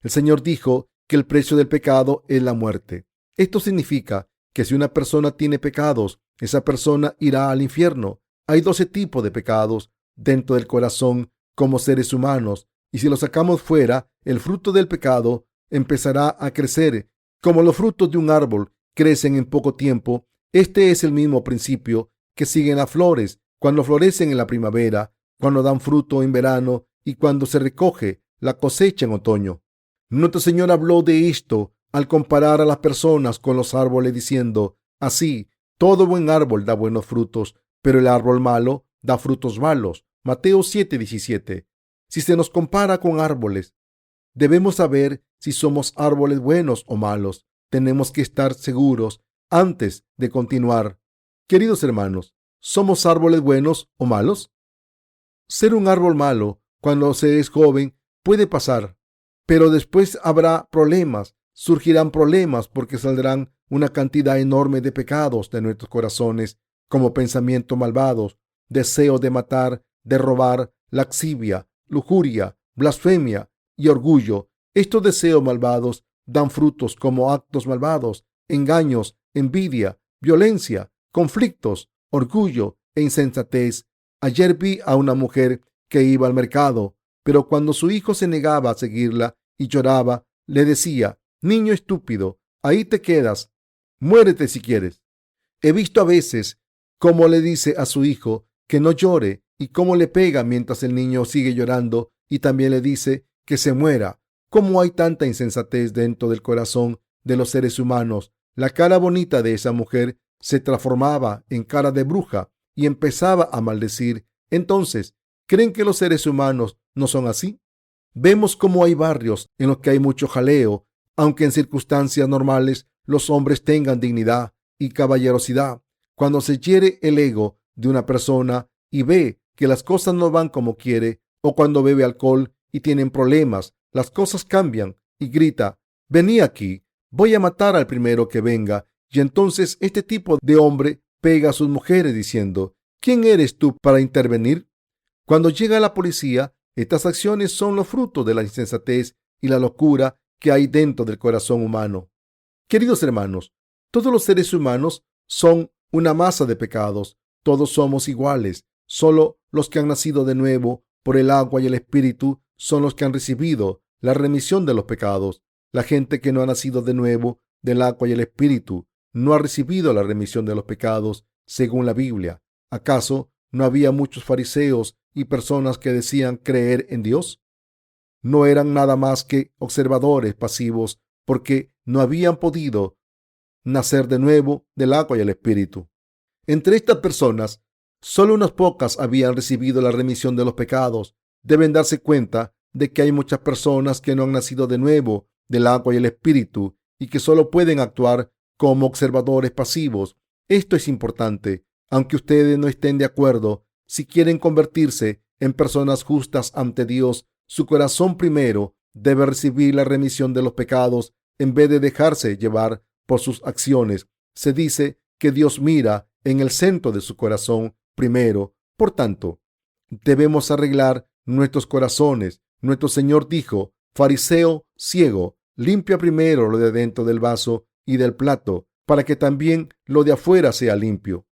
El Señor dijo que el precio del pecado es la muerte. Esto significa que si una persona tiene pecados, esa persona irá al infierno. Hay 12 tipos de pecados dentro del corazón como seres humanos, y si los sacamos fuera, el fruto del pecado empezará a crecer. Como los frutos de un árbol crecen en poco tiempo, este es el mismo principio que siguen las flores cuando florecen en la primavera, cuando dan fruto en verano y cuando se recoge la cosecha en otoño. Nuestro Señor habló de esto al comparar a las personas con los árboles diciendo, así, todo buen árbol da buenos frutos, pero el árbol malo da frutos malos. Mateo 7:17. Si se nos compara con árboles, debemos saber si somos árboles buenos o malos. Tenemos que estar seguros antes de continuar. Queridos hermanos, ¿somos árboles buenos o malos? Ser un árbol malo cuando se es joven puede pasar, pero después habrá problemas. Surgirán problemas porque saldrán una cantidad enorme de pecados de nuestros corazones, como pensamientos malvados, deseos de matar, de robar, lascivia, lujuria, blasfemia y orgullo. Estos deseos malvados dan frutos como actos malvados, engaños, envidia, violencia, conflictos, orgullo e insensatez. Ayer vi a una mujer que iba al mercado, pero cuando su hijo se negaba a seguirla y lloraba, le decía, niño estúpido, ahí te quedas, muérete si quieres. He visto a veces cómo le dice a su hijo que no llore y cómo le pega mientras el niño sigue llorando y también le dice que se muera. Cómo hay tanta insensatez dentro del corazón de los seres humanos. La cara bonita de esa mujer se transformaba en cara de bruja y empezaba a maldecir. Entonces, ¿creen que los seres humanos no son así? Vemos cómo hay barrios en los que hay mucho jaleo, aunque en circunstancias normales los hombres tengan dignidad y caballerosidad. Cuando se hiere el ego de una persona y ve que las cosas no van como quiere, o cuando bebe alcohol y tienen problemas, las cosas cambian y grita: «Vení aquí, voy a matar al primero que venga». Y entonces este tipo de hombre pega a sus mujeres diciendo: «¿Quién eres tú para intervenir?». Cuando llega la policía, estas acciones son los frutos de la insensatez y la locura que hay dentro del corazón humano. Queridos hermanos, todos los seres humanos son una masa de pecados. Todos somos iguales. Solo los que han nacido de nuevo por el agua y el Espíritu son los que han recibido la remisión de los pecados. La gente que no ha nacido de nuevo del agua y el Espíritu no ha recibido la remisión de los pecados según la Biblia. ¿Acaso no había muchos fariseos y personas que decían creer en Dios? No eran nada más que observadores pasivos porque no habían podido nacer de nuevo del agua y el Espíritu. Entre estas personas, solo unas pocas habían recibido la remisión de los pecados. Deben darse cuenta de que hay muchas personas que no han nacido de nuevo del agua y el Espíritu y que solo pueden actuar como observadores pasivos. Esto es importante, aunque ustedes no estén de acuerdo. Si quieren convertirse en personas justas ante Dios, su corazón primero debe recibir la remisión de los pecados en vez de dejarse llevar por sus acciones. Se dice que Dios mira en el centro de su corazón primero. Por tanto, debemos arreglar nuestros corazones. Nuestro Señor dijo: «Fariseo ciego, limpia primero lo de dentro del vaso y del plato, para que también lo de afuera sea limpio».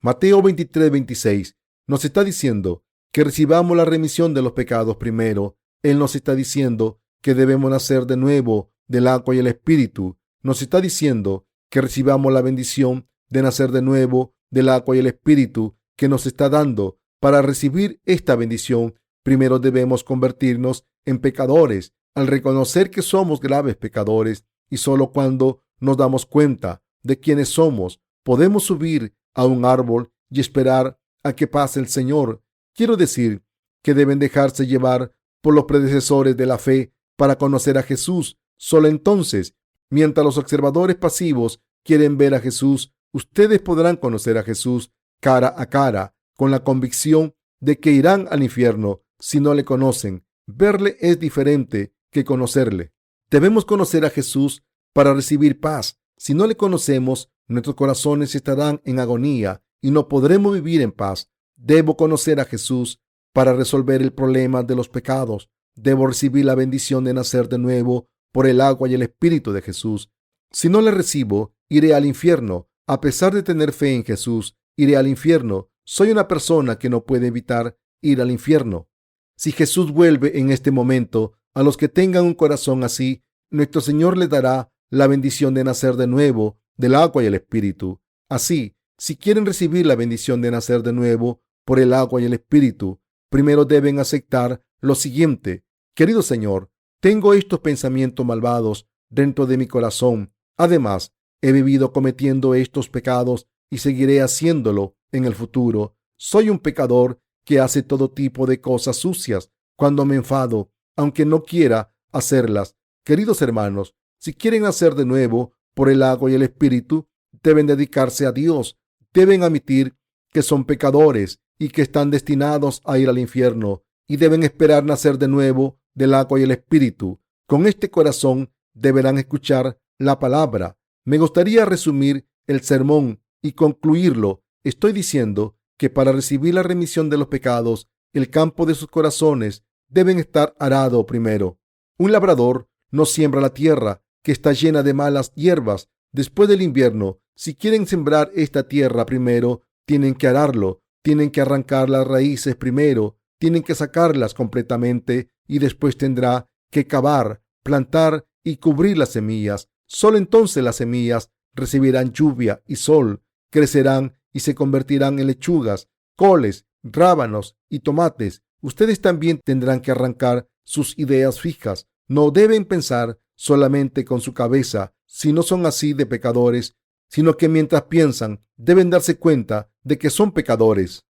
Mateo 23:26 nos está diciendo que recibamos la remisión de los pecados primero. Él nos está diciendo que debemos nacer de nuevo del agua y el Espíritu. Nos está diciendo que recibamos la bendición de nacer de nuevo del agua y el Espíritu que nos está dando. Para recibir esta bendición, primero debemos convertirnos en pecadores. Al reconocer que somos graves pecadores, y solo cuando nos damos cuenta de quiénes somos, podemos subir a un árbol y esperar a que pase el Señor. Quiero decir que deben dejarse llevar por los predecesores de la fe para conocer a Jesús. Solo entonces, mientras los observadores pasivos quieren ver a Jesús, ustedes podrán conocer a Jesús cara a cara, con la convicción de que irán al infierno si no le conocen. Verle es diferente que conocerle. Debemos conocer a Jesús para recibir paz. Si no le conocemos, nuestros corazones estarán en agonía y no podremos vivir en paz. Debo conocer a Jesús para resolver el problema de los pecados. Debo recibir la bendición de nacer de nuevo por el agua y el Espíritu de Jesús. Si no le recibo, iré al infierno. A pesar de tener fe en Jesús, iré al infierno. Soy una persona que no puede evitar ir al infierno. Si Jesús vuelve en este momento, a los que tengan un corazón así, nuestro Señor les dará la bendición de nacer de nuevo del agua y el Espíritu. Así, si quieren recibir la bendición de nacer de nuevo por el agua y el Espíritu, primero deben aceptar lo siguiente: querido Señor, tengo estos pensamientos malvados dentro de mi corazón. Además, he vivido cometiendo estos pecados y seguiré haciéndolo en el futuro. Soy un pecador que hace todo tipo de cosas sucias cuando me enfado, aunque no quiera hacerlas. Queridos hermanos, si quieren nacer de nuevo por el agua y el Espíritu, deben dedicarse a Dios. Deben admitir que son pecadores y que están destinados a ir al infierno, y deben esperar nacer de nuevo del agua y el Espíritu. Con este corazón deberán escuchar la palabra. Me gustaría resumir el sermón y concluirlo. Estoy diciendo que para recibir la remisión de los pecados, el campo de sus corazones deben estar arado primero. Un labrador no siembra la tierra que está llena de malas hierbas después del invierno. Si quieren sembrar esta tierra primero, tienen que ararlo, tienen que arrancar las raíces primero, tienen que sacarlas completamente y después tendrá que cavar, plantar y cubrir las semillas. Solo entonces las semillas recibirán lluvia y sol, crecerán y se convertirán en lechugas, coles, rábanos y tomates. Ustedes también tendrán que arrancar sus ideas fijas. No deben pensar solamente con su cabeza. Si no son así de pecadores, sino que mientras piensan, deben darse cuenta de que son pecadores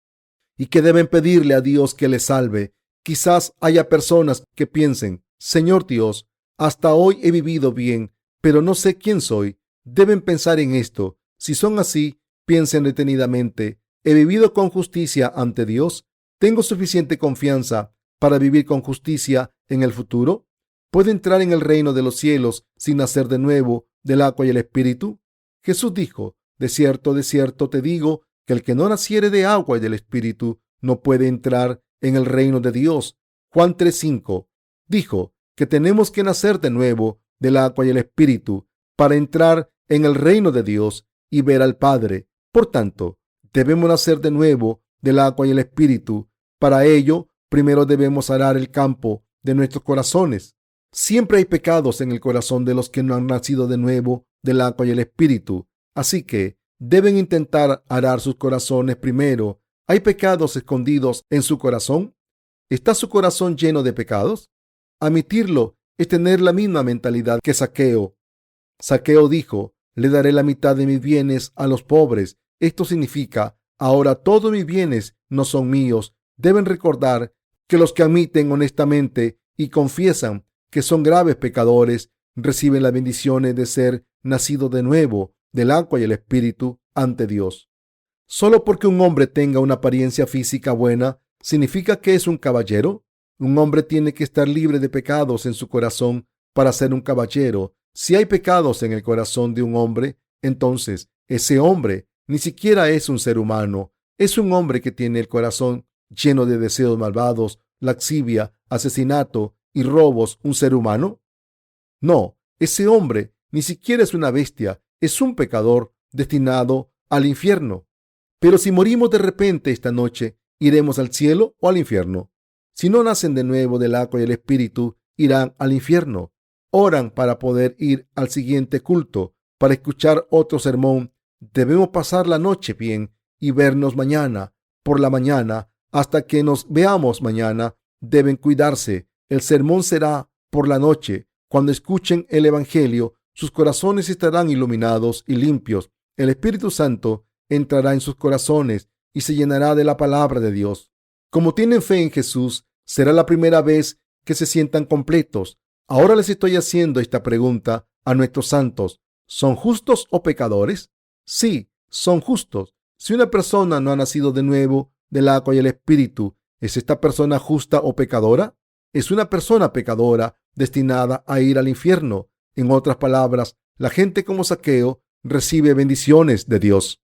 y que deben pedirle a Dios que les salve. Quizás haya personas que piensen: Señor Dios, hasta hoy he vivido bien, pero no sé quién soy. Deben pensar en esto. Si son así, piensen detenidamente: ¿he vivido con justicia ante Dios? ¿Tengo suficiente confianza para vivir con justicia en el futuro? ¿Puedo entrar en el reino de los cielos sin nacer de nuevo del agua y el Espíritu? Jesús dijo: de cierto te digo, que el que no naciere de agua y del Espíritu no puede entrar en el reino de Dios. Juan 3:5 dijo que tenemos que nacer de nuevo del agua y el Espíritu para entrar en el reino de Dios y ver al Padre. Por tanto, debemos nacer de nuevo del agua y el Espíritu. Para ello, primero debemos arar el campo de nuestros corazones. Siempre hay pecados en el corazón de los que no han nacido de nuevo del agua y el Espíritu. Así que deben intentar arar sus corazones primero. ¿Hay pecados escondidos en su corazón? ¿Está su corazón lleno de pecados? Admitirlo es tener la misma mentalidad que Zaqueo. Zaqueo dijo: le daré la mitad de mis bienes a los pobres. Esto significa: ahora todos mis bienes no son míos. Deben recordar que los que admiten honestamente y confiesan que son graves pecadores reciben las bendiciones de ser nacidos de nuevo del agua y el Espíritu ante Dios. Solo porque un hombre tenga una apariencia física buena, ¿significa que es un caballero? Un hombre tiene que estar libre de pecados en su corazón para ser un caballero. Si hay pecados en el corazón de un hombre, entonces ese hombre ni siquiera es un ser humano. Es un hombre que tiene el corazón lleno de deseos malvados, lascivia, asesinato y robos. ¿Un ser humano? No, ese hombre ni siquiera es una bestia. Es un pecador destinado al infierno. Pero si morimos de repente esta noche, ¿iremos al cielo o al infierno? Si no nacen de nuevo del agua y el Espíritu, irán al infierno. Oran para poder ir al siguiente culto, para escuchar otro sermón. Debemos pasar la noche bien y vernos mañana por la mañana. Hasta que nos veamos mañana, deben cuidarse. El sermón será por la noche. Cuando escuchen el Evangelio, sus corazones estarán iluminados y limpios. El Espíritu Santo entrará en sus corazones y se llenará de la palabra de Dios. Como tienen fe en Jesús, será la primera vez que se sientan completos. Ahora les estoy haciendo esta pregunta a nuestros santos: ¿son justos o pecadores? Sí, son justos. Si una persona no ha nacido de nuevo del agua y el Espíritu, ¿es esta persona justa o pecadora? Es una persona pecadora destinada a ir al infierno. En otras palabras, la gente como Zaqueo recibe bendiciones de Dios.